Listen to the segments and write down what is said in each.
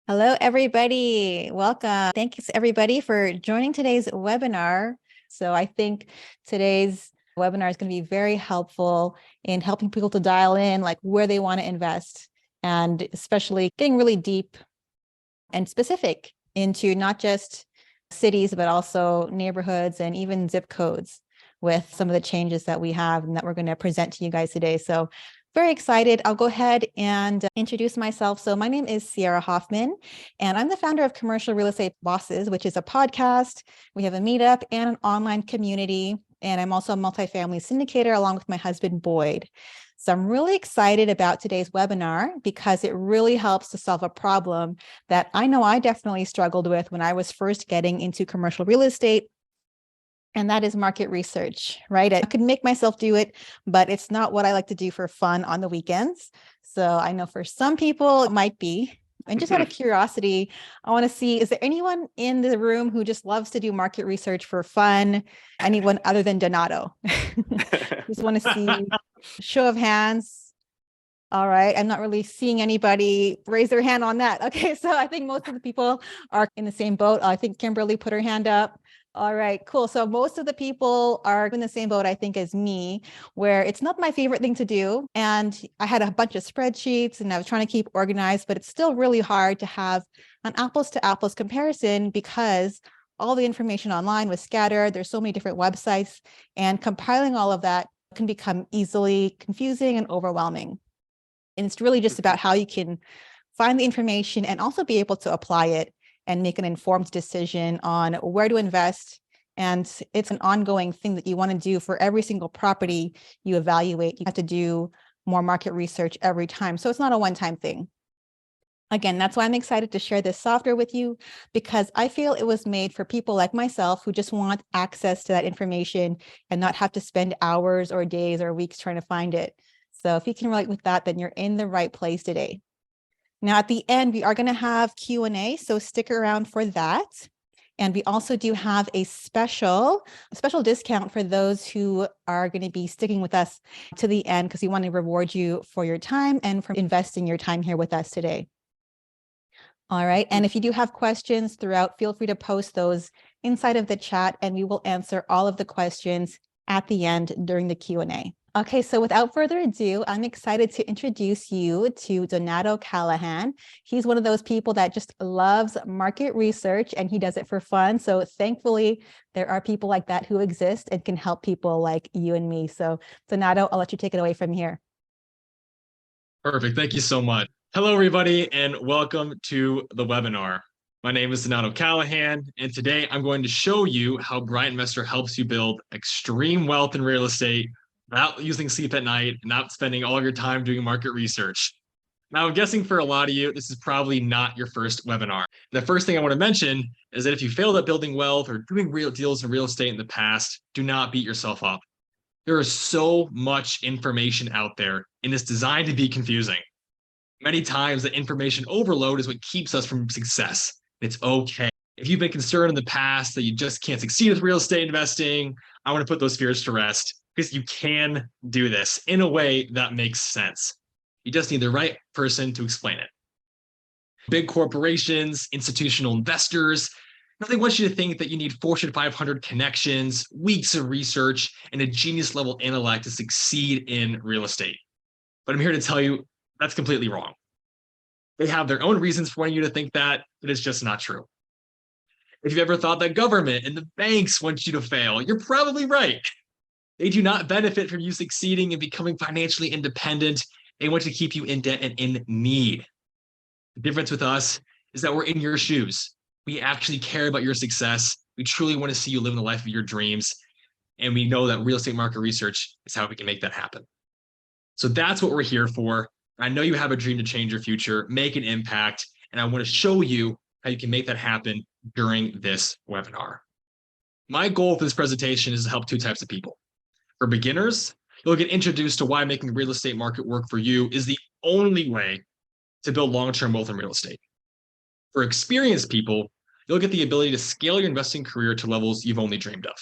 Hello, everybody. Welcome. Thanks, everybody, for joining today's webinar. So I think today's webinar is going to be very helpful in helping people to dial in like where they want to invest, and especially getting really deep and specific into not just cities, but also neighborhoods and even zip codes with some of the changes that we have and that we're going to present to you guys today. So very excited. I'll go ahead and introduce myself. So my name is Sierra Hoffman, and I'm the founder of Commercial Real Estate Bosses, which is a podcast. We have a meetup and an online community. And I'm also a multifamily syndicator along with my husband, Boyd. So I'm really excited about today's webinar because it really helps to solve a problem that I know I definitely struggled with when I was first getting into commercial real estate. And that is market research, right? I could make myself do it, but it's not what I like to do for fun on the weekends. So I know for some people it might be. And just out of curiosity, I want to see, is there anyone in the room who just loves to do market research for fun? Anyone other than Donato? Just want to see show of hands. All right. I'm not really seeing anybody raise their hand on that. Okay. So I think most of the people are in the same boat. I think Kimberly put her hand up. All right, cool. So most of the people are in the same boat, I think, as me, where it's not my favorite thing to do. And I had a bunch of spreadsheets and I was trying to keep organized, but it's still really hard to have an apples to apples comparison because all the information online was scattered. There's so many different websites, and compiling all of that can become easily confusing and overwhelming. And it's really just about how you can find the information and also be able to apply it and make an informed decision on where to invest. And it's an ongoing thing that you want to do for every single property you evaluate. You have to do more market research every time. So it's not a one-time thing. Again, that's why I'm excited to share this software with you, because I feel it was made for people like myself who just want access to that information and not have to spend hours or days or weeks trying to find it. So if you can relate with that, then you're in the right place today. Now, at the end, we are going to have Q&A, so stick around for that. And we also do have a special discount for those who are going to be sticking with us to the end, because we want to reward you for your time and for investing your time here with us today. All right. And if you do have questions throughout, feel free to post those inside of the chat, and we will answer all of the questions at the end during the Q&A. Okay, so without further ado, I'm excited to introduce you to Donato Callahan. He's one of those people that just loves market research, and he does it for fun. So thankfully, there are people like that who exist and can help people like you and me. So Donato, I'll let you take it away from here. Perfect. Thank you so much. Hello, everybody, and welcome to the webinar. My name is Donato Callahan, and today I'm going to show you how Bright Investor helps you build extreme wealth in real estate without losing sleep at night and not spending all of your time doing market research. Now, I'm guessing for a lot of you, this is probably not your first webinar. The first thing I want to mention is that if you failed at building wealth or doing real deals in real estate in the past, do not beat yourself up. There is so much information out there, and it's designed to be confusing. Many times, the information overload is what keeps us from success. It's okay. If you've been concerned in the past that you just can't succeed with real estate investing, I want to put those fears to rest, because you can do this in a way that makes sense. You just need the right person to explain it. Big corporations, institutional investors, they want you to think that you need Fortune 500 connections, weeks of research, and a genius level intellect to succeed in real estate. But I'm here to tell you that's completely wrong. They have their own reasons for wanting you to think that, but it's just not true. If you've ever thought that government and the banks want you to fail, you're probably right. They do not benefit from you succeeding and becoming financially independent. They want to keep you in debt and in need. The difference with us is that we're in your shoes. We actually care about your success. We truly want to see you live the life of your dreams. And we know that real estate market research is how we can make that happen. So that's what we're here for. I know you have a dream to change your future, make an impact, and I want to show you how you can make that happen during this webinar. My goal for this presentation is to help two types of people. For beginners, you'll get introduced to why making the real estate market work for you is the only way to build long-term wealth in real estate. For experienced people, you'll get the ability to scale your investing career to levels you've only dreamed of.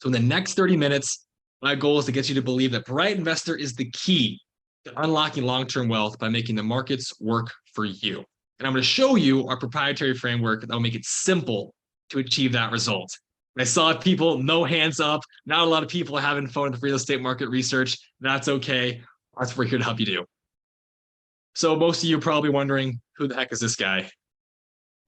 So in the next 30 minutes, my goal is to get you to believe that Bright Investor is the key to unlocking long-term wealth by making the markets work for you. And I'm going to show you our proprietary framework that will make it simple to achieve that result. I saw people, no hands up. Not a lot of people having fun with real estate market research. That's okay. That's what we're here to help you do. So most of you are probably wondering, who the heck is this guy?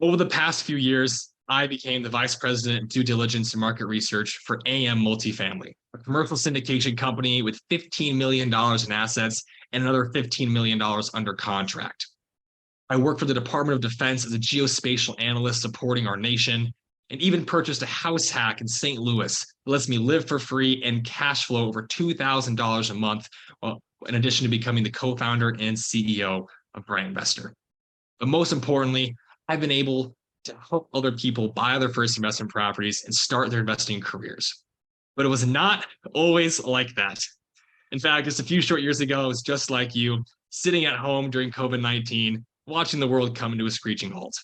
Over the past few years, I became the vice president of due diligence and market research for AM Multifamily, a commercial syndication company with $15 million in assets and another $15 million under contract. I work for the Department of Defense as a geospatial analyst supporting our nation, and even purchased a house hack in St. Louis that lets me live for free and cash flow over $2,000 a month, in addition to becoming the co-founder and CEO of Bright Investor. But most importantly, I've been able to help other people buy their first investment properties and start their investing careers. But it was not always like that. In fact, just a few short years ago, I was just like you, sitting at home during COVID-19, watching the world come to a screeching halt.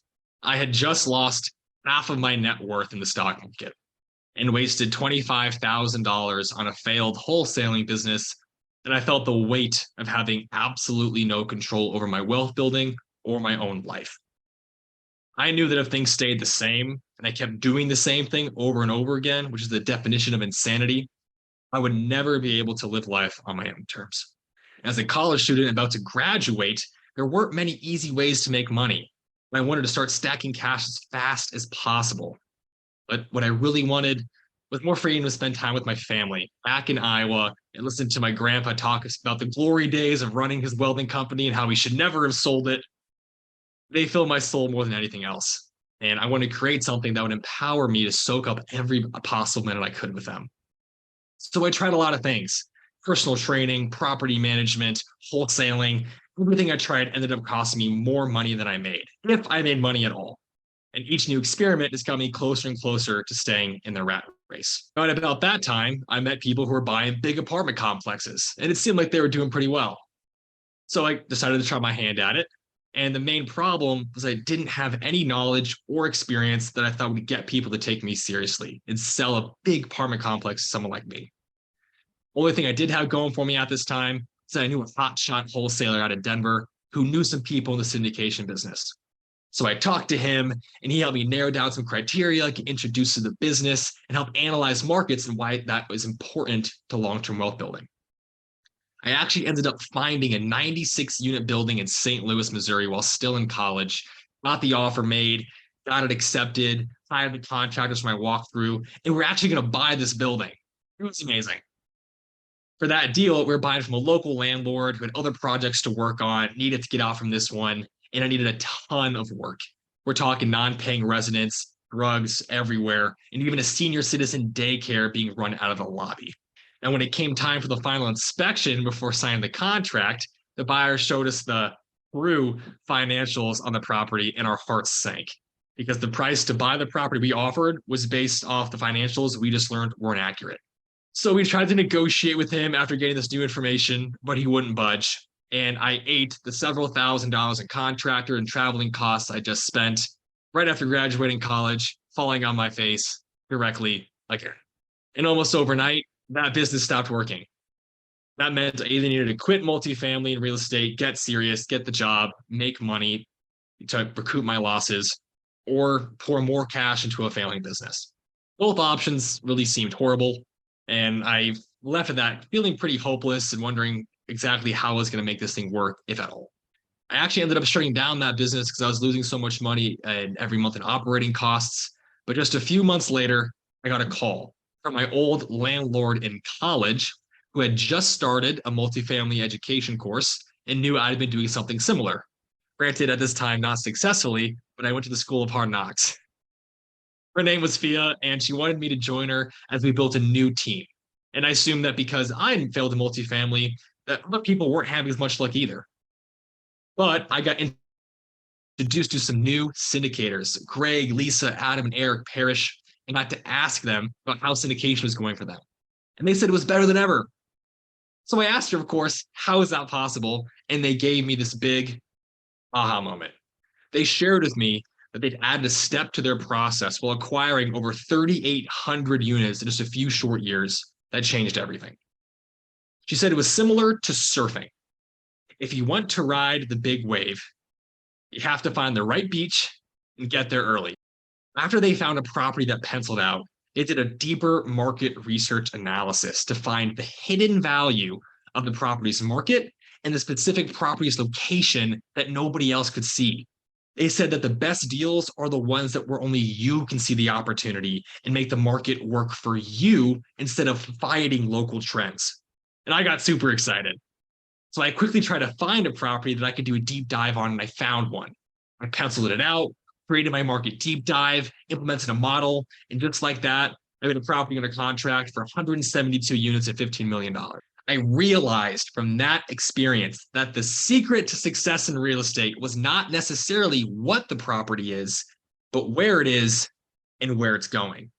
I had just lost half of my net worth in the stock market and wasted $25,000 on a failed wholesaling business that I felt the weight of having absolutely no control over my wealth building or my own life. I knew that if things stayed the same and I kept doing the same thing over and over again, which is the definition of insanity, I would never be able to live life on my own terms. As a college student about to graduate, there weren't many easy ways to make money. I wanted to start stacking cash as fast as possible. But what I really wanted was more freedom to spend time with my family back in Iowa and listen to my grandpa talk about the glory days of running his welding company and how he should never have sold it. They fill my soul more than anything else. And I want to create something that would empower me to soak up every possible minute I could with them. So I tried a lot of things: personal training, property management, wholesaling. Everything I tried ended up costing me more money than I made, if I made money at all. And each new experiment has got me closer and closer to staying in the rat race. And about that time, I met people who were buying big apartment complexes, and it seemed like they were doing pretty well. So I decided to try my hand at it. And the main problem was I didn't have any knowledge or experience that I thought would get people to take me seriously and sell a big apartment complex to someone like me. Only thing I did have going for me at this time is I knew a hotshot wholesaler out of Denver who knew some people in the syndication business. So I talked to him and he helped me narrow down some criteria, get introduced to the business, and help analyze markets and why that was important to long-term wealth building. I actually ended up finding a 96-unit building in St. Louis, Missouri while still in college, got the offer made, got it accepted, hired the contractors for my walkthrough, and we're actually going to buy this building. It was amazing. For that deal, we were buying from a local landlord who had other projects to work on, needed to get out from this one, and I needed a ton of work. We're talking non-paying residents, drugs everywhere, and even a senior citizen daycare being run out of the lobby. And when it came time for the final inspection before signing the contract, the buyer showed us the true financials on the property and our hearts sank because the price to buy the property we offered was based off the financials we just learned weren't accurate. So we tried to negotiate with him after getting this new information, but he wouldn't budge. And I ate the several $1,000s in contractor and traveling costs I just spent right after graduating college, falling on my face directly again. And almost overnight, that business stopped working. That meant I either needed to quit multifamily and real estate, get serious, get the job, make money to recoup my losses, or pour more cash into a failing business. Both options really seemed horrible. And I left that feeling pretty hopeless and wondering exactly how I was going to make this thing work, if at all. I actually ended up shutting down that business because I was losing so much money every month in operating costs. But just a few months later, I got a call from my old landlord in college who had just started a multifamily education course and knew I'd been doing something similar. Granted, at this time, not successfully, but I went to the School of Hard Knocks. Her name was Fia, and she wanted me to join her as we built a new team. And I assumed that because I failed in multifamily, that other people weren't having as much luck either. But I got introduced to some new syndicators, Greg, Lisa, Adam, and Eric Parrish, and got to ask them about how syndication was going for them. And they said it was better than ever. So I asked her, of course, how is that possible? And they gave me this big aha moment. They shared with me that they'd added a step to their process while acquiring over 3,800 units in just a few short years that changed everything. She said it was similar to surfing. If you want to ride the big wave, You have to find the right beach and get there early. After they found a property that penciled out, they did a deeper market research analysis to find the hidden value of the property's market and the specific property's location that nobody else could see. They said that the best deals are the ones that where only you can see the opportunity and make the market work for you instead of fighting local trends. And I got super excited. So I quickly tried to find a property that I could do a deep dive on, and I found one. I penciled it out, created my market deep dive, implemented a model, and just like that, I got a property under contract for 172 units at $15 million. I realized from that experience that the secret to success in real estate was not necessarily what the property is, but where it is and where it's going.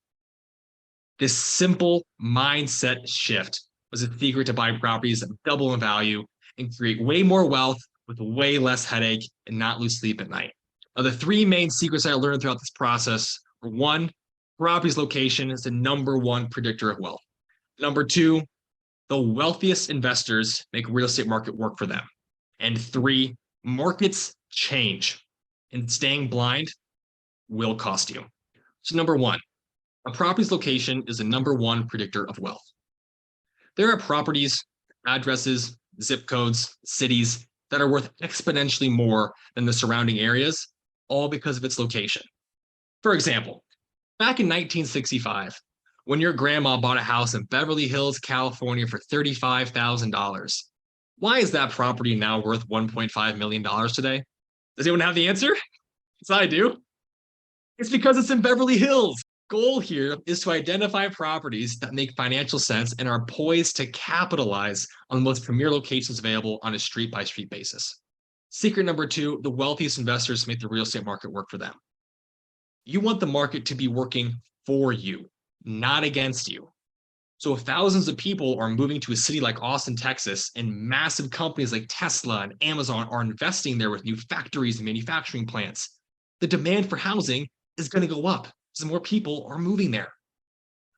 This simple mindset shift was a secret to buy properties that double in value and create way more wealth with way less headache and not lose sleep at night. Now, the three main secrets I learned throughout this process were: one, property's location is the number one predictor of wealth. Number two, the wealthiest investors make real estate market work for them. And three, markets change and staying blind will cost you. So number one, a property's location is the number one predictor of wealth. There are properties, addresses, zip codes, cities that are worth exponentially more than the surrounding areas, all because of its location. For example, back in 1965, when your grandma bought a house in Beverly Hills, California for $35,000, why is that property now worth $1.5 million today? Does anyone have the answer? Yes, I do. It's because it's in Beverly Hills. Goal here is to identify properties that make financial sense and are poised to capitalize on the most premier locations available on a street-by-street basis. Secret number two, the wealthiest investors make the real estate market work for them. You want the market to be working for you, not against you. So if thousands of people are moving to a city like Austin, Texas, and massive companies like Tesla and Amazon are investing there with new factories and manufacturing plants, the demand for housing is going to go up. So more people are moving there.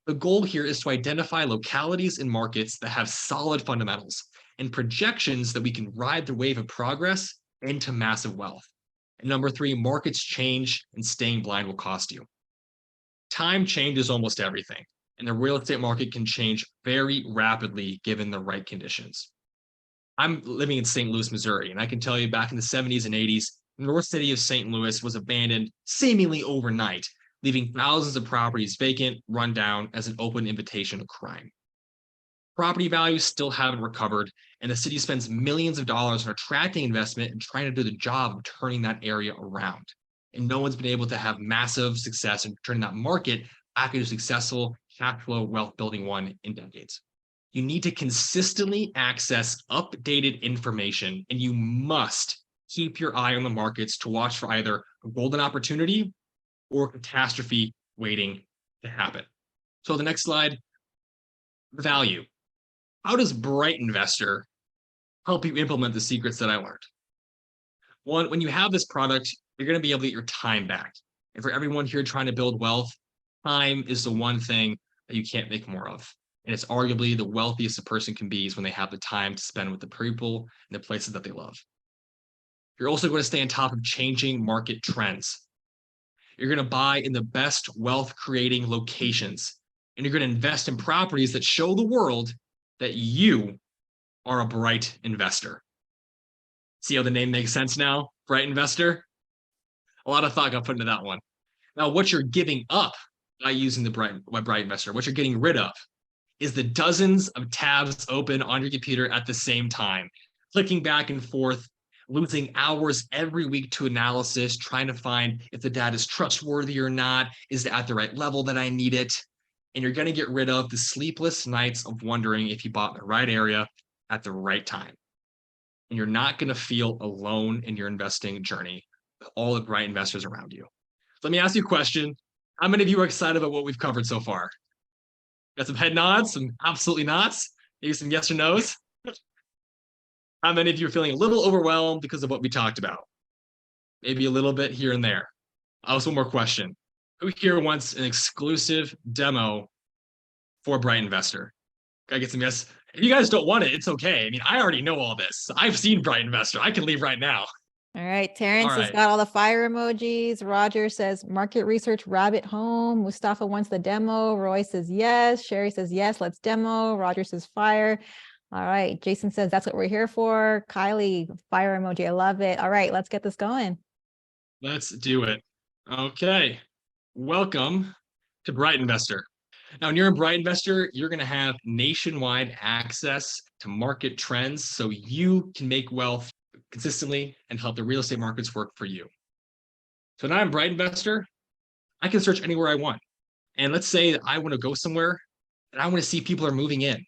The goal here is to identify localities and markets that have solid fundamentals and projections that we can ride the wave of progress into massive wealth. And number three, markets change and staying blind will cost you. Time changes almost everything, and the real estate market can change very rapidly given the right conditions. I'm living in St. Louis, Missouri, and I can tell you back in the 70s and 80s, the north city of St. Louis was abandoned seemingly overnight, leaving thousands of properties vacant, run down as an open invitation to crime. Property values still haven't recovered, and the city spends millions of dollars on attracting investment and trying to do the job of turning that area around. And no one's been able to have massive success in turning that market back into a successful cash flow wealth building one in decades. You need to consistently access updated information, and you must keep your eye on the markets to watch for either a golden opportunity or catastrophe waiting to happen. So the next slide, value. How does Bright Investor help you implement the secrets that I learned? One, when you have this product, you're going to be able to get your time back. And for everyone here trying to build wealth, time is the one thing that you can't make more of. And it's arguably the wealthiest a person can be is when they have the time to spend with the people and the places that they love. You're also going to stay on top of changing market trends. You're going to buy in the best wealth creating locations, and you're going to invest in properties that show the world that you are a bright investor. See how the name makes sense now? Bright Investor? A lot of thought got put into that one. Now, what you're giving up by using the Bright Investor, what you're getting rid of, is the dozens of tabs open on your computer at the same time, clicking back and forth, losing hours every week to analysis, trying to find if the data is trustworthy or not, is it at the right level that I need it? And you're going to get rid of the sleepless nights of wondering if you bought in the right area at the right time. And you're not going to feel alone in your investing journey with all the bright investors around you. Let me ask you a question. How many of you are excited about what we've covered so far? Got some head nods, some absolutely nots, maybe some yes or no's. How many of you are feeling a little overwhelmed because of what we talked about? Maybe a little bit here and there. Also, one more question. Who here wants an exclusive demo for Bright Investor? Gotta get some yes. If you guys don't want it, it's okay. I mean, I already know all this. I've seen Bright Investor. I can leave right now. All right. All Terrence has right. got all the fire emojis. Roger says market research rabbit home. Mustafa wants the demo. Roy says yes. Sherry says yes, let's demo. Roger says fire. All right. Jason says that's what we're here for. Kylie, fire emoji. I love it. All right, let's get this going. Let's do it. Okay. Welcome to Bright Investor. Now, when you're in Bright Investor, you're going to have nationwide access to market trends so you can make wealth consistently and help the real estate markets work for you. So now I'm Bright Investor. I can search anywhere I want. And let's say that I want to go somewhere and I want to see people are moving in.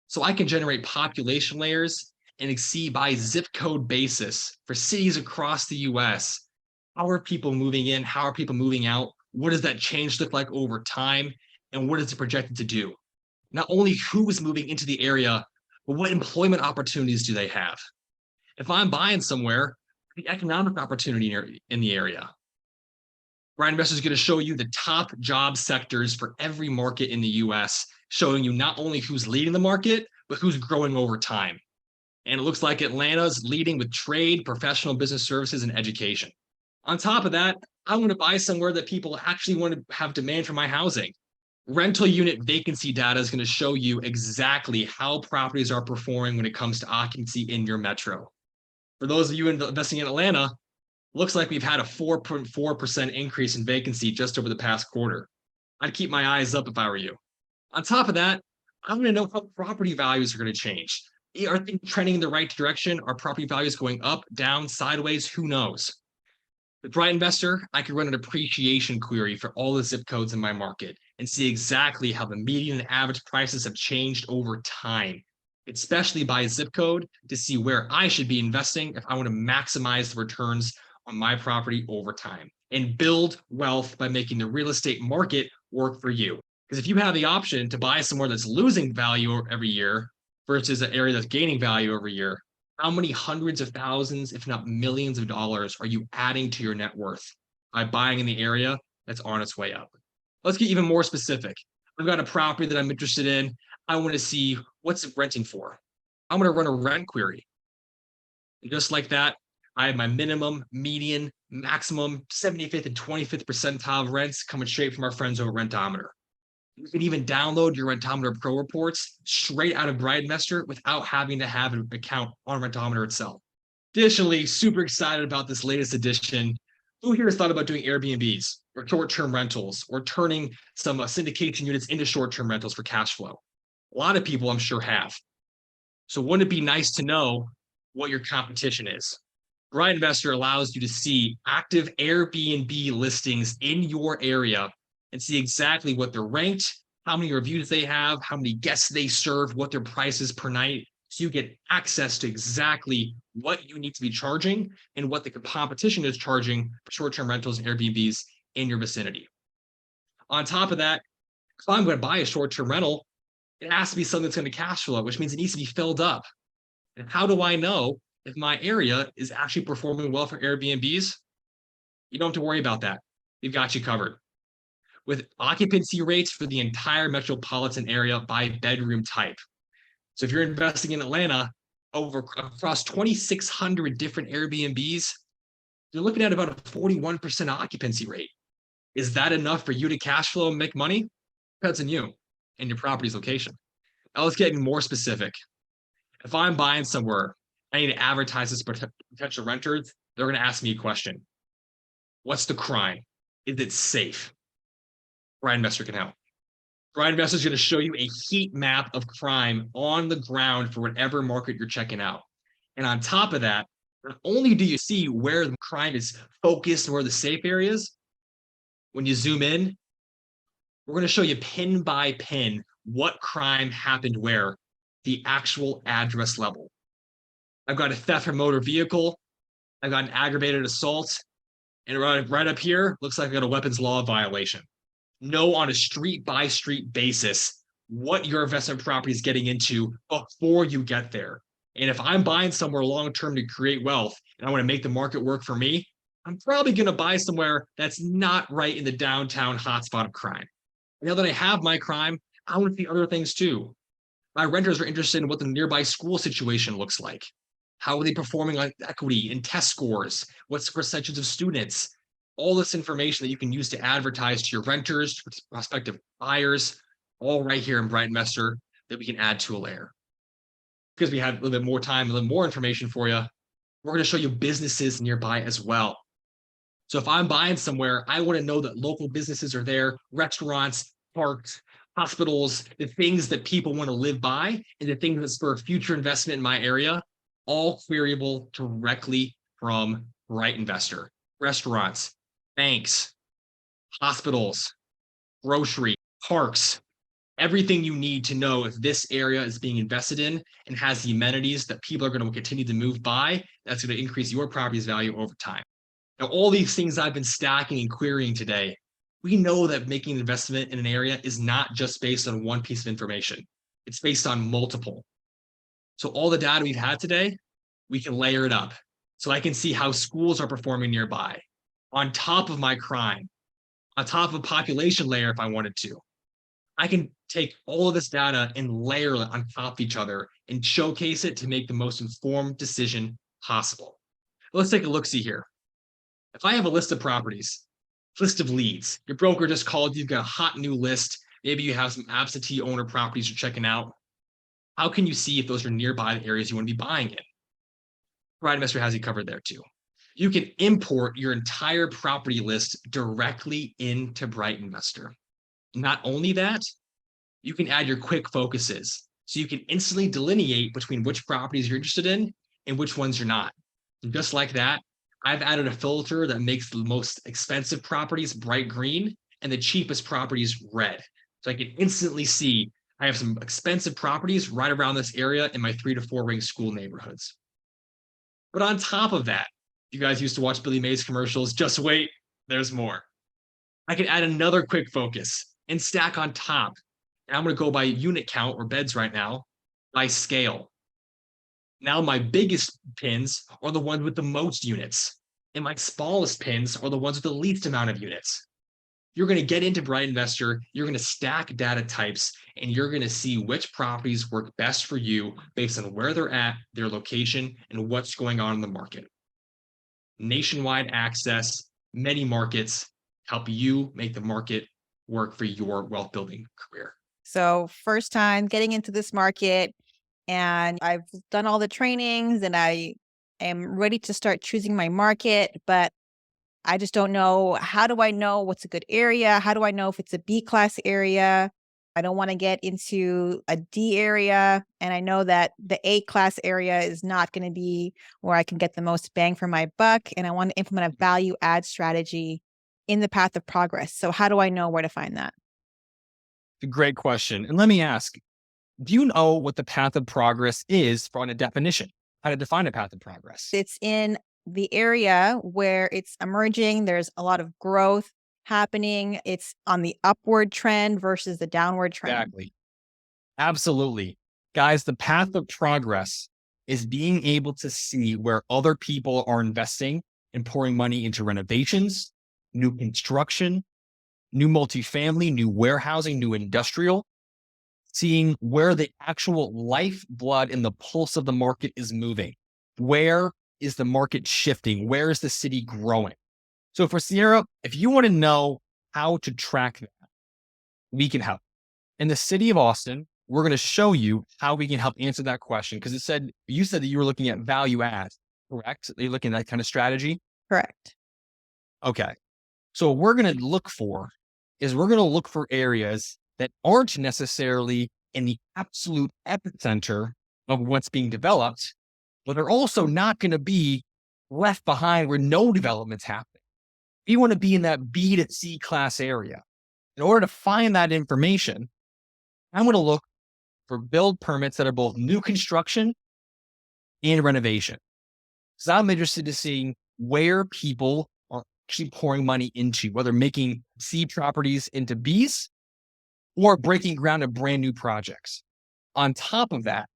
So I can generate population layers and see by zip code basis for cities across the US. How are people moving in? How are people moving out? What does that change look like over time? And what is it projected to do? Not only who is moving into the area, but what employment opportunities do they have? If I'm buying somewhere, the economic opportunity in the area. Bright Investor is going to show you the top job sectors for every market in the US, showing you not only who's leading the market, but who's growing over time. And it looks like Atlanta's leading with trade, professional business services, and education. On top of that, I want to buy somewhere that people actually want to have demand for my housing. Rental unit vacancy data is going to show you exactly how properties are performing when it comes to occupancy in your metro. For those of you investing in Atlanta, looks like we've had a 4.4% increase in vacancy just over the past quarter. I'd keep my eyes up if I were you. On top of that, I'm going to know how property values are going to change. Are things trending in the right direction? Are property values going up, down, sideways? Who knows? With Bright Investor, I could run an appreciation query for all the zip codes in my market and see exactly how the median and average prices have changed over time, especially by zip code, to see where I should be investing if I want to maximize the returns on my property over time and build wealth by making the real estate market work for you. Because if you have the option to buy somewhere that's losing value every year versus an area that's gaining value every year, how many hundreds of thousands, if not millions of dollars, are you adding to your net worth by buying in the area that's on its way up? Let's get even more specific. I've got a property that I'm interested in. I want to see what's it renting for. I'm going to run a rent query. And just like that, I have my minimum, median, maximum 75th and 25th percentile of rents coming straight from our friends over at Rentometer. You can even download your Rentometer Pro reports straight out of Bright Investor without having to have an account on Rentometer itself. Additionally, super excited about this latest edition. Who here has thought about doing Airbnbs or short-term rentals or turning some syndication units into short-term rentals for cash flow? A lot of people, I'm sure, have. So wouldn't it be nice to know what your competition is? Bright Investor allows you to see active Airbnb listings in your area and see exactly what they're ranked, how many reviews they have, how many guests they serve, what their price is per night. So you get access to exactly what you need to be charging and what the competition is charging for short-term rentals and Airbnbs in your vicinity. On top of that, if I'm going to buy a short-term rental, it has to be something that's going to cash flow, which means it needs to be filled up. And how do I know if my area is actually performing well for Airbnbs? You don't have to worry about that. We've got you covered. With occupancy rates for the entire metropolitan area by bedroom type. So if you're investing in Atlanta across 2,600 different Airbnbs, you're looking at about a 41% occupancy rate. Is that enough for you to cash flow and make money? Depends on you and your property's location. Now let's get more specific. If I'm buying somewhere, I need to advertise this to potential renters. They're going to ask me a question. What's the crime? Is it safe? Bright Investor can help. Bright Investor is going to show you a heat map of crime on the ground for whatever market you're checking out. And on top of that, not only do you see where the crime is focused and where the safe areas, when you zoom in, we're going to show you pin by pin what crime happened where, the actual address level. I've got a theft from motor vehicle. I've got an aggravated assault. And right up here, looks like I got a weapons law violation. Know on a street by street basis what your investment property is getting into before you get there. And if I'm buying somewhere long term to create wealth and I want to make the market work for me, I'm probably going to buy somewhere that's not right in the downtown hotspot of crime. Now that I have my crime, I want to see other things too. My renters are interested in what the nearby school situation looks like. How are they performing on equity and test scores? What's the percentage of students? All this information that you can use to advertise to your renters, to prospective buyers, all right here in Bright Investor that we can add to a layer. Because we have a little bit more time, a little more information for you, we're going to show you businesses nearby as well. So if I'm buying somewhere, I want to know that local businesses are there, restaurants, parks, hospitals, the things that people want to live by, and the things that's for future investment in my area, all queryable directly from Bright Investor. Restaurants, banks, hospitals, grocery, parks, everything you need to know if this area is being invested in and has the amenities that people are going to continue to move by, that's going to increase your property's value over time. Now, all these things I've been stacking and querying today, we know that making an investment in an area is not just based on one piece of information. It's based on multiple. So all the data we've had today, we can layer it up. So I can see how schools are performing nearby, on top of my crime, on top of a population layer if I wanted to. I can take all of this data and layer it on top of each other and showcase it to make the most informed decision possible. Let's take a look-see here. If I have a list of properties, list of leads, your broker just called, you've got a hot new list, maybe you have some absentee owner properties you're checking out. How can you see if those are nearby the areas you want to be buying in? Bright Investor has you covered there too. You can import your entire property list directly into Bright Investor. Not only that, you can add your quick focuses. So you can instantly delineate between which properties you're interested in and which ones you're not. And just like that, I've added a filter that makes the most expensive properties bright green and the cheapest properties red. So I can instantly see I have some expensive properties right around this area in my 3 to 4 ring school neighborhoods. But on top of that, you guys used to watch Billy Mays commercials, just wait, there's more. I can add another quick focus and stack on top. And I'm going to go by unit count or beds right now, by scale. Now my biggest pins are the ones with the most units, and my smallest pins are the ones with the least amount of units. You're going to get into Bright Investor, you're going to stack data types, and you're going to see which properties work best for you based on where they're at, their location, and what's going on in the market. Nationwide access, many markets, help you make the market work for your wealth building career. So first time getting into this market, and I've done all the trainings and I am ready to start choosing my market, but I just don't know. How do I know what's a good area? How do I know if it's a B class area? I don't want to get into a D area. And I know that the A class area is not going to be where I can get the most bang for my buck. And I want to implement a value add strategy in the path of progress. So how do I know where to find that? A great question. And let me ask, do you know what the path of progress is for a definition? How to define a path of progress? It's in the area where it's emerging. There's a lot of growth happening. It's on the upward trend versus the downward trend. Exactly. Absolutely. Guys, the path of progress is being able to see where other people are investing and pouring money into renovations, new construction, new multifamily, new warehousing, new industrial, seeing where the actual lifeblood and the pulse of the market is moving. Where is the market shifting? Where is the city growing? So for Sierra, if you want to know how to track that, we can help. In the city of Austin, we're going to show you how we can help answer that question. Because you said that you were looking at value add, correct? Are you looking at that kind of strategy? Correct. Okay. So what we're going to look for areas that aren't necessarily in the absolute epicenter of what's being developed, but are also not going to be left behind where no development's happening. We want to be in that B to C class area. In order to find that information, I'm going to look for build permits that are both new construction and renovation. So I'm interested in seeing where people are actually pouring money into, whether making C properties into Bs or breaking ground on brand new projects. On top of that,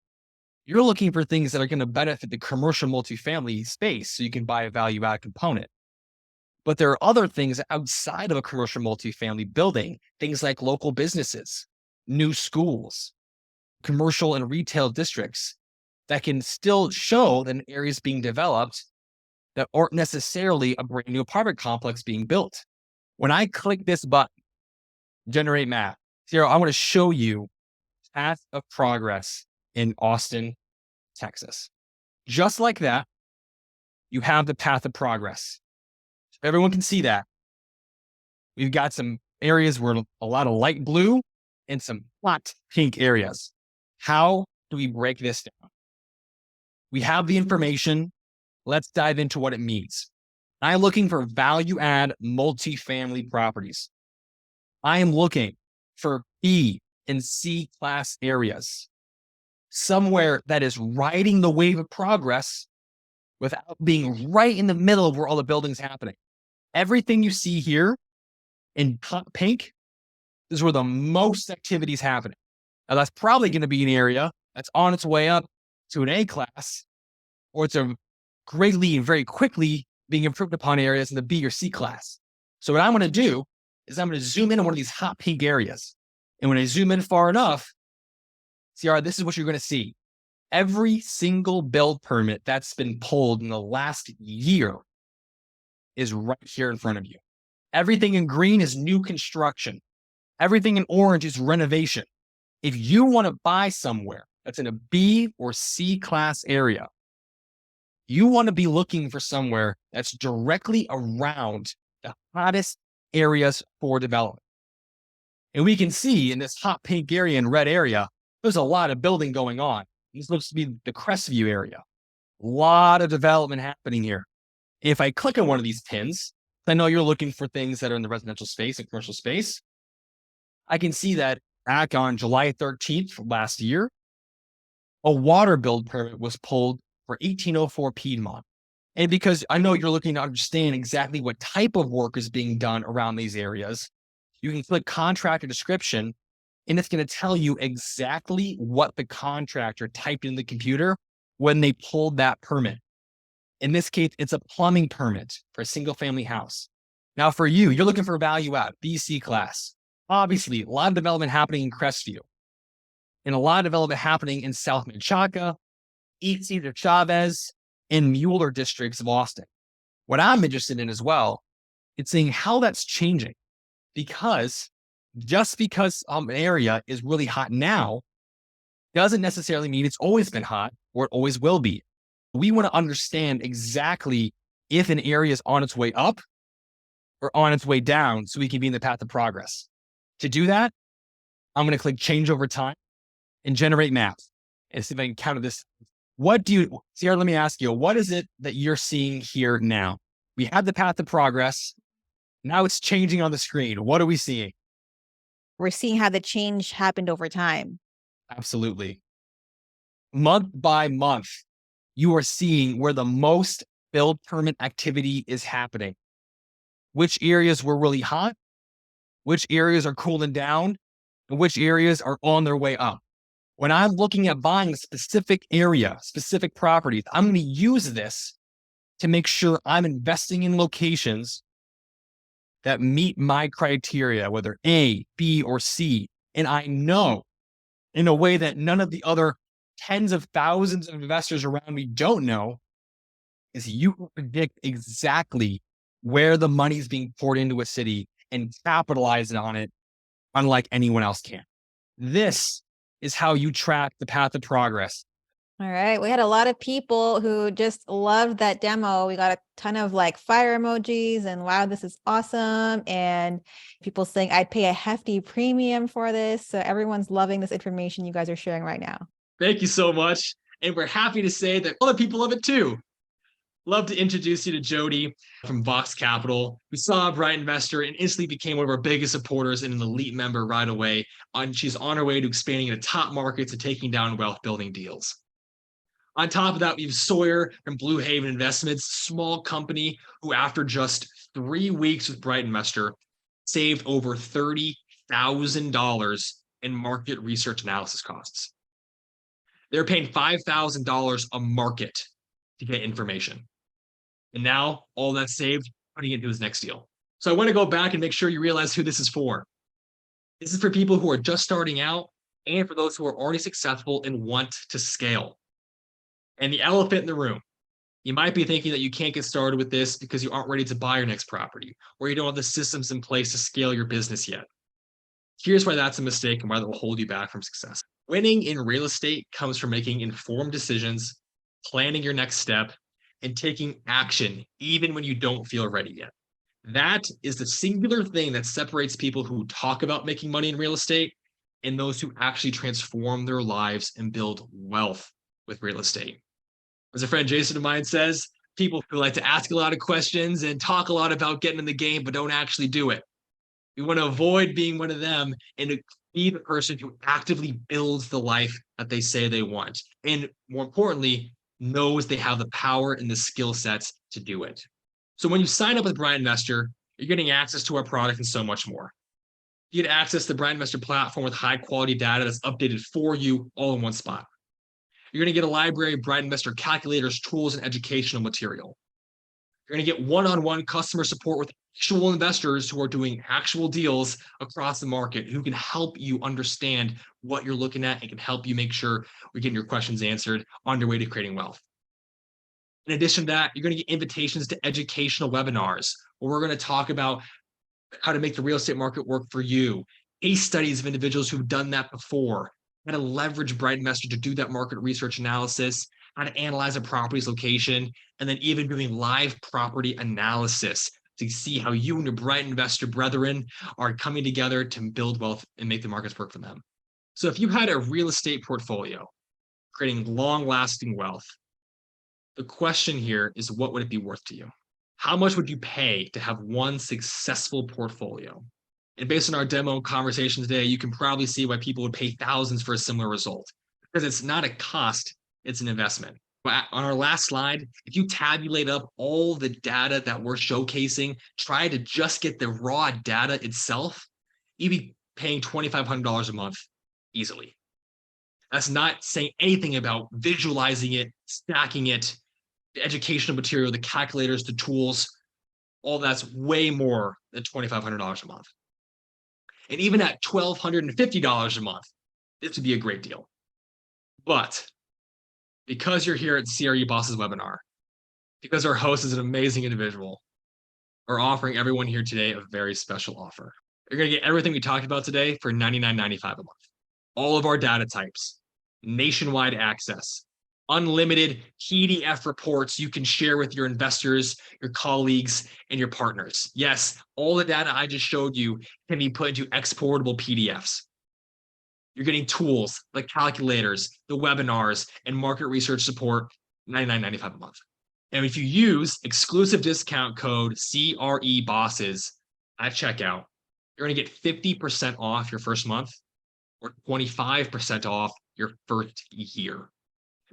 you're looking for things that are going to benefit the commercial multifamily space so you can buy a value add component. But there are other things outside of a commercial multifamily building, things like local businesses, new schools, commercial and retail districts, that can still show that an area is being developed that aren't necessarily a brand new apartment complex being built. When I click this button, generate map, here I want to show you path of progress in Austin, Texas. Just like that, you have the path of progress. Everyone can see that. We've got some areas where a lot of light blue and some hot pink areas. How do we break this down? We have the information. Let's dive into what it means. I'm looking for value add multifamily properties. I am looking for B and C class areas, somewhere that is riding the wave of progress without being right in the middle of where all the building's happening. Everything you see here in hot pink is where the most activity is happening. Now, that's probably going to be an area that's on its way up to an A class, or it's a greatly and very quickly being improved upon areas in the B or C class. So what I'm going to do is I'm going to zoom in on one of these hot pink areas. And when I zoom in far enough, see, all right, this is what you're going to see. Every single build permit that's been pulled in the last year is right here in front of you. Everything in green is new construction. Everything in orange is renovation. If you want to buy somewhere that's in a B or C class area, you want to be looking for somewhere that's directly around the hottest areas for development. And we can see in this hot pink area and red area, there's a lot of building going on. This looks to be the Crestview area. A lot of development happening here. If I click on one of these pins, I know you're looking for things that are in the residential space and commercial space. I can see that back on July 13th from last year, a water build permit was pulled for 1804 Piedmont. And because I know you're looking to understand exactly what type of work is being done around these areas, you can click contractor description, and it's going to tell you exactly what the contractor typed in the computer when they pulled that permit. In this case, it's a plumbing permit for a single family house. Now for you, you're looking for a value add, BC class. Obviously, a lot of development happening in Crestview and a lot of development happening in South Menchaca, East Cesar Chavez, and Mueller districts of Austin. What I'm interested in as well, it's seeing how that's changing, because just because an area is really hot now doesn't necessarily mean it's always been hot or it always will be. We want to understand exactly if an area is on its way up or on its way down so we can be in the path of progress. To do that, I'm going to click change over time and generate maps and see if I can counter this. What do you, Sierra, let me ask you, what is it that you're seeing here now? We have the path of progress. Now it's changing on the screen. What are we seeing? We're seeing how the change happened over time. Absolutely. Month by month, you are seeing where the most build permit activity is happening. Which areas were really hot, which areas are cooling down, and which areas are on their way up. When I'm looking at buying a specific area, specific properties, I'm going to use this to make sure I'm investing in locations that meet my criteria, whether A, B, or C. And I know in a way that none of the other tens of thousands of investors around me don't know, is you can predict exactly where the money is being poured into a city and capitalize on it, unlike anyone else can. This is how you track the path of progress. All right. We had a lot of people who just loved that demo. We got a ton of like fire emojis and wow, this is awesome. And people saying I'd pay a hefty premium for this. So everyone's loving this information you guys are sharing right now. Thank you so much. And we're happy to say that other people love it too. Love to introduce you to Jody from Vox Capital. We saw a Bright Investor and instantly became one of our biggest supporters and an elite member right away. And she's on her way to expanding into top markets and taking down wealth building deals. On top of that, we have Sawyer from Blue Haven Investments, small company who after just 3 weeks with Bright Investor saved over $30,000 in market research analysis costs. They're paying $5,000 a market to get information. And now all that's saved, putting it into his next deal. So I want to go back and make sure you realize who this is for. This is for people who are just starting out and for those who are already successful and want to scale. And the elephant in the room, you might be thinking that you can't get started with this because you aren't ready to buy your next property, or you don't have the systems in place to scale your business yet. Here's why that's a mistake and why that will hold you back from success. Winning in real estate comes from making informed decisions, planning your next step, and taking action even when you don't feel ready yet. That is the singular thing that separates people who talk about making money in real estate and those who actually transform their lives and build wealth with real estate. As a friend Jason of mine says, people who like to ask a lot of questions and talk a lot about getting in the game, but don't actually do it. We want to avoid being one of them and to be the person who actively builds the life that they say they want. And more importantly, knows they have the power and the skill sets to do it. So when you sign up with Bright Investor, you're getting access to our product and so much more. You get access to the Bright Investor platform with high quality data that's updated for you all in one spot. You're going to get a library of Bright Investor calculators, tools, and educational material. You're going to get one-on-one customer support with actual investors who are doing actual deals across the market, who can help you understand what you're looking at and can help you make sure we're getting your questions answered on your way to creating wealth. In addition to that, you're going to get invitations to educational webinars where we're going to talk about how to make the real estate market work for you, case studies of individuals who've done that before, how to leverage Bright Investor to do that market research analysis, how to analyze a property's location, and then even doing live property analysis to see how you and your Bright Investor brethren are coming together to build wealth and make the markets work for them. So if you had a real estate portfolio creating long-lasting wealth, the question here is, what would it be worth to you? How much would you pay to have one successful portfolio? And based on our demo conversation today, you can probably see why people would pay thousands for a similar result, because it's not a cost, it's an investment. But on our last slide, if you tabulate up all the data that we're showcasing, try to just get the raw data itself, you'd be paying $2,500 a month easily. That's not saying anything about visualizing it, stacking it, the educational material, the calculators, the tools, all that's way more than $2,500 a month. And even at $1,250 a month, this would be a great deal. But because you're here at CRE Bosses webinar, because our host is an amazing individual, we're offering everyone here today a very special offer. You're going to get everything we talked about today for $99.95 a month. All of our data types, nationwide access, unlimited PDF reports you can share with your investors, your colleagues, and your partners. Yes, all the data I just showed you can be put into exportable PDFs. You're getting tools, the calculators, the webinars, and market research support, $99.95 a month. And if you use exclusive discount code CREBosses at checkout, you're going to get 50% off your first month or 25% off your first year.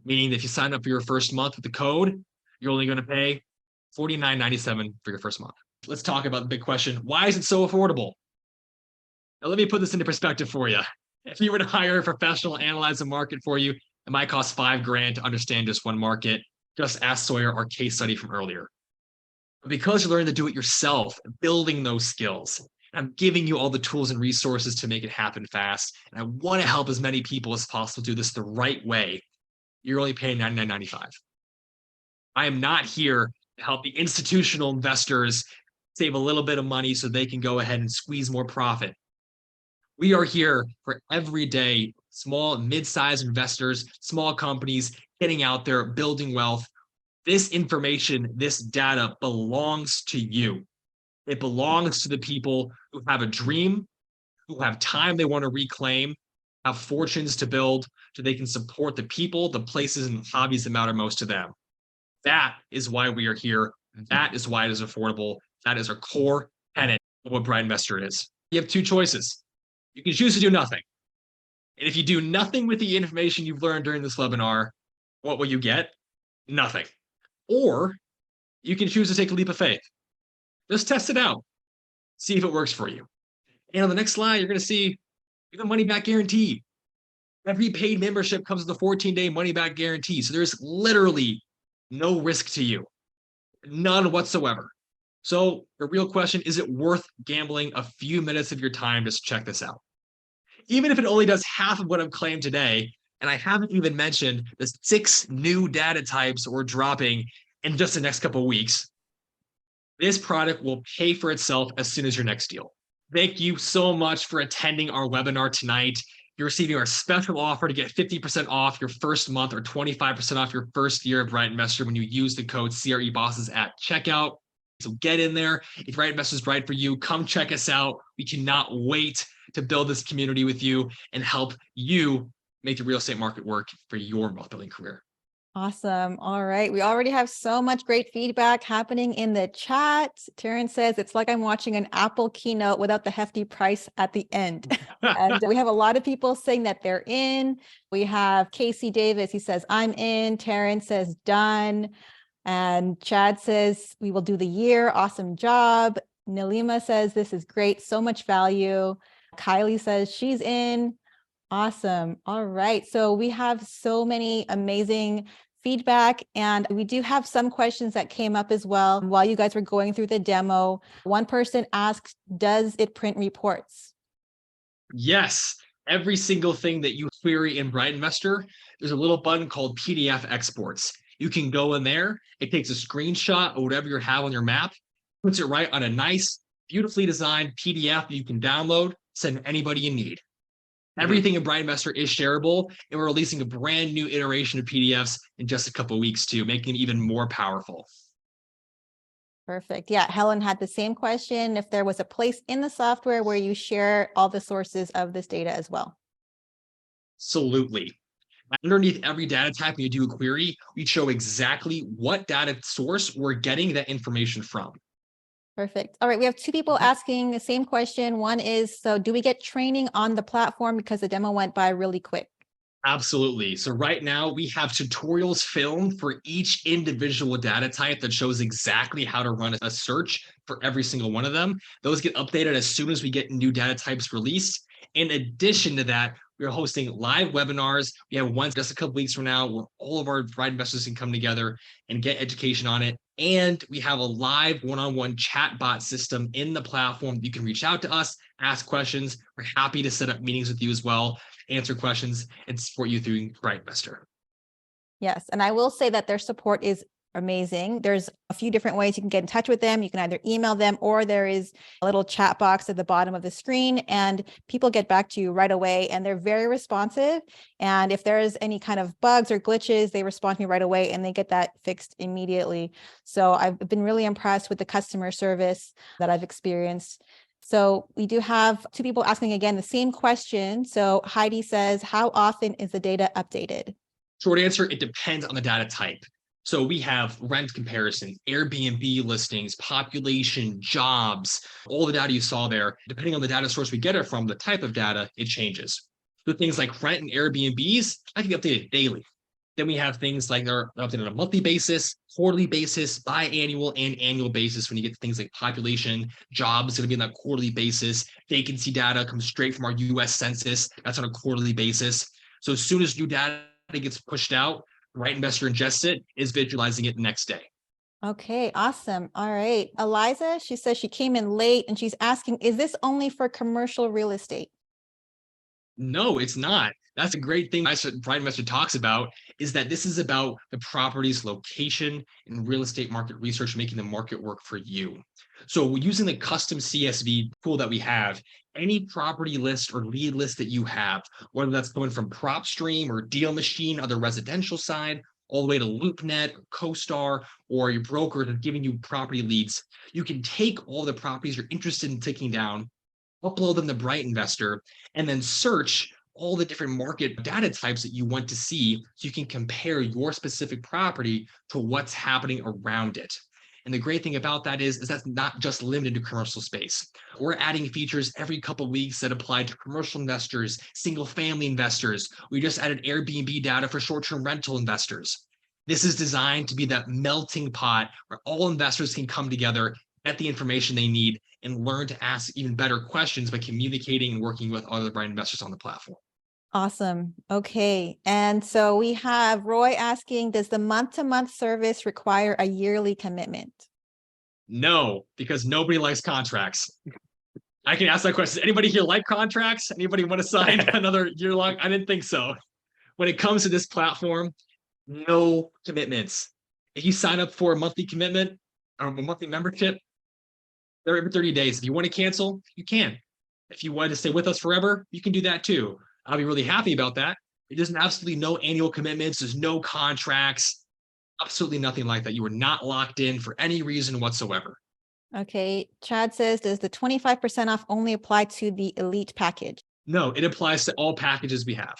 Meaning that if you sign up for your first month with the code, you're only going to pay $49.97 for your first month. Let's talk about the big question. Why is it so affordable? Now, let me put this into perspective for you. If you were to hire a professional to analyze the market for you, it might cost $5,000 to understand just one market. Just ask Sawyer, our case study from earlier. But because you're learning to do it yourself, building those skills, I'm giving you all the tools and resources to make it happen fast. And I want to help as many people as possible do this the right way. You're only paying $99.95. I am not here to help the institutional investors save a little bit of money so they can go ahead and squeeze more profit. We are here for everyday small, mid-sized investors, small companies getting out there, building wealth. This information, this data belongs to you. It belongs to the people who have a dream, who have time they want to reclaim, have fortunes to build, so they can support the people, the places, and hobbies that matter most to them. That is why we are here. That is why it is affordable. That is our core tenet of what Bright Investor is. You have two choices. You can choose to do nothing. And if you do nothing with the information you've learned during this webinar, what will you get? Nothing. Or you can choose to take a leap of faith. Just test it out. See if it works for you. And on the next slide, you're going to see the money back guarantee. Every paid membership comes with a 14-day money back guarantee. So there's literally no risk to you. None whatsoever. So the real question, is it worth gambling a few minutes of your time to check this out? Even if it only does half of what I've claimed today, And I haven't even mentioned the 6 new data types we're dropping in just the next couple of weeks. This product will pay for itself as soon as your next deal. Thank you so much for attending our webinar tonight. You're receiving our special offer to get 50% off your first month or 25% off your first year of Bright Investor when you use the code CREBosses at checkout. So get in there. If Bright Investor is right for you, come check us out. We cannot wait to build this community with you and help you make the real estate market work for your wealth building career. Awesome. All right. We already have so much great feedback happening in the chat. Terrence says, it's like I'm watching an Apple keynote without the hefty price at the end. And we have a lot of people saying that they're in. We have Casey Davis. He says, I'm in. Terrence says, done. And Chad says, we will do the year. Awesome job. Nalima says, this is great. So much value. Kylie says she's in. Awesome. All right. So we have so many amazing feedback, and we do have some questions that came up as well while you guys were going through the demo. One person asked, does it print reports? Yes. Every single thing that you query in Bright Investor, there's a little button called PDF exports. You can go in there. It takes a screenshot of whatever you have on your map, puts it right on a nice, beautifully designed PDF that you can download, send anybody you need. Everything in Bright Investor is shareable, and we're releasing a brand new iteration of PDFs in just a couple of weeks too, making them even more powerful. Perfect. Yeah, Helen had the same question. If there was a place in the software where you share all the sources of this data as well. Absolutely. Underneath every data type, when you do a query, we show exactly what data source we're getting that information from. Perfect. All right. We have 2 people asking the same question. One is, so do we get training on the platform because the demo went by really quick? Absolutely. So right now we have tutorials filmed for each individual data type that shows exactly how to run a search for every single one of them. Those get updated as soon as we get new data types released. In addition to that, we're hosting live webinars. We have one just a couple weeks from now where all of our Bright Investors can come together and get education on it. And we have a live one-on-one chat bot system in the platform. You can reach out to us, ask questions. We're happy to set up meetings with you as well, answer questions, and support you through Bright Investor. Yes. And I will say that their support is amazing. There's a few different ways you can get in touch with them. You can either email them, or there is a little chat box at the bottom of the screen, and people get back to you right away, and they're very responsive. And if there's any kind of bugs or glitches, they respond to me right away and they get that fixed immediately. So I've been really impressed with the customer service that I've experienced. So we do have 2 people asking again the same question. So Heidi says, how often is the data updated? Short answer, it depends on the data type. So we have rent comparison, Airbnb listings, population, jobs, all the data you saw there. Depending on the data source we get it from, the type of data, it changes. So things like rent and Airbnbs, I can be updated daily. Then we have things like they're updated on a monthly basis, quarterly basis, biannual, and annual basis. When you get to things like population, jobs, going to be on that quarterly basis. Vacancy data comes straight from our US Census. That's on a quarterly basis. So as soon as new data gets pushed out, Bright Investor ingests it, is visualizing it the next day. Okay, awesome. All right. Eliza, she says she came in late and she's asking, is this only for commercial real estate? No, it's not. That's a great thing Bright Investor talks about, is that this is about the property's location and real estate market research, making the market work for you. So using the custom CSV tool that we have, any property list or lead list that you have, whether that's going from PropStream or Deal Machine on the residential side, all the way to LoopNet, or CoStar, or your broker that's giving you property leads, you can take all the properties you're interested in taking down, upload them to Bright Investor, and then search all the different market data types that you want to see, so you can compare your specific property to what's happening around it. And the great thing about that is that's not just limited to commercial space. We're adding features every couple of weeks that apply to commercial investors, single family investors. We just added Airbnb data for short-term rental investors. This is designed to be that melting pot where all investors can come together, get the information they need, and learn to ask even better questions by communicating and working with other Bright Investors on the platform. Awesome. Okay. And so we have Roy asking, does the month-to-month service require a yearly commitment? No, because nobody likes contracts. I can ask that question. Anybody here like contracts? Anybody want to sign another year long? I didn't think so. when it comes to this platform, no commitments. If you sign up for a monthly commitment or a monthly membership, they're every 30 days. If you want to cancel, you can. If you want to stay with us forever, you can do that too. I'll be really happy about that. There's absolutely no annual commitments. There's no contracts, absolutely nothing like that. You are not locked in for any reason whatsoever. Okay. Chad says, does the 25% off only apply to the elite package? No, it applies to all packages we have.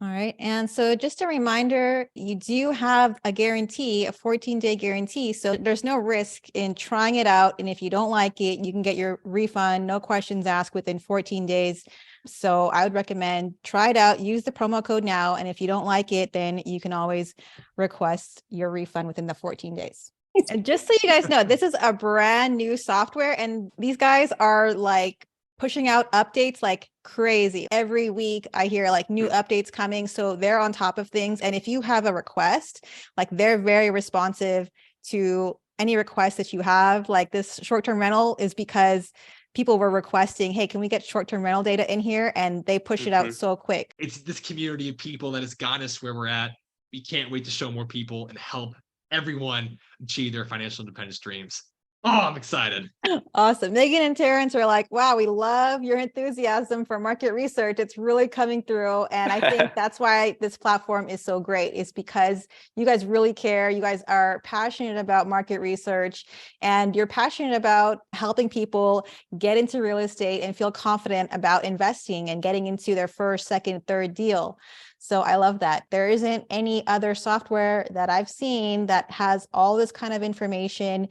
All right. And so just a reminder, you do have a guarantee, a 14-day guarantee. So there's no risk in trying it out. And if you don't like it, you can get your refund, no questions asked within 14 days. So I would recommend try it out, use the promo code now. And if you don't like it, then you can always request your refund within the 14 days. And just so you guys know, this is a brand new software and these guys are like pushing out updates like crazy. Every week I hear like new updates coming. So they're on top of things. And if you have a request, like they're very responsive to any request that you have. Like this short-term rental is because people were requesting, hey, can we get short-term rental data in here? And they push it out so quick. It's this community of people that has gotten us where we're at. We can't wait to show more people and help everyone achieve their financial independence dreams. Oh, I'm excited. Awesome. Megan and Terrence are like, wow, we love your enthusiasm for market research. It's really coming through. And I think that's why this platform is so great. It's because you guys really care. You guys are passionate about market research and you're passionate about helping people get into real estate and feel confident about investing and getting into their first, second, third deal. So I love that. There isn't any other software that I've seen that has all this kind of information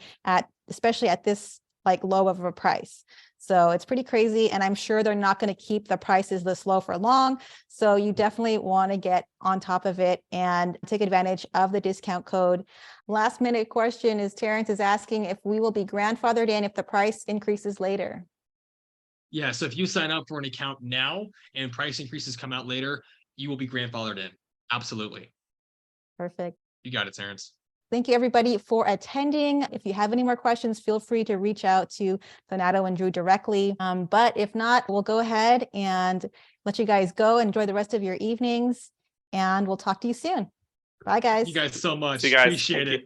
especially at this like low of a price. So it's pretty crazy. And I'm sure they're not going to keep the prices this low for long. So you definitely want to get on top of it and take advantage of the discount code. Last minute question is Terrence is asking if we will be grandfathered in if the price increases later. Yeah, so if you sign up for an account now and price increases come out later, you will be grandfathered in. Absolutely. Perfect. You got it, Terrence. Thank you, everybody, for attending. If you have any more questions, feel free to reach out to Donato and Drew directly. But if not, we'll go ahead and let you guys go. Enjoy the rest of your evenings, and we'll talk to you soon. Bye, guys. You guys so much. See you guys. Appreciate Thank it. you.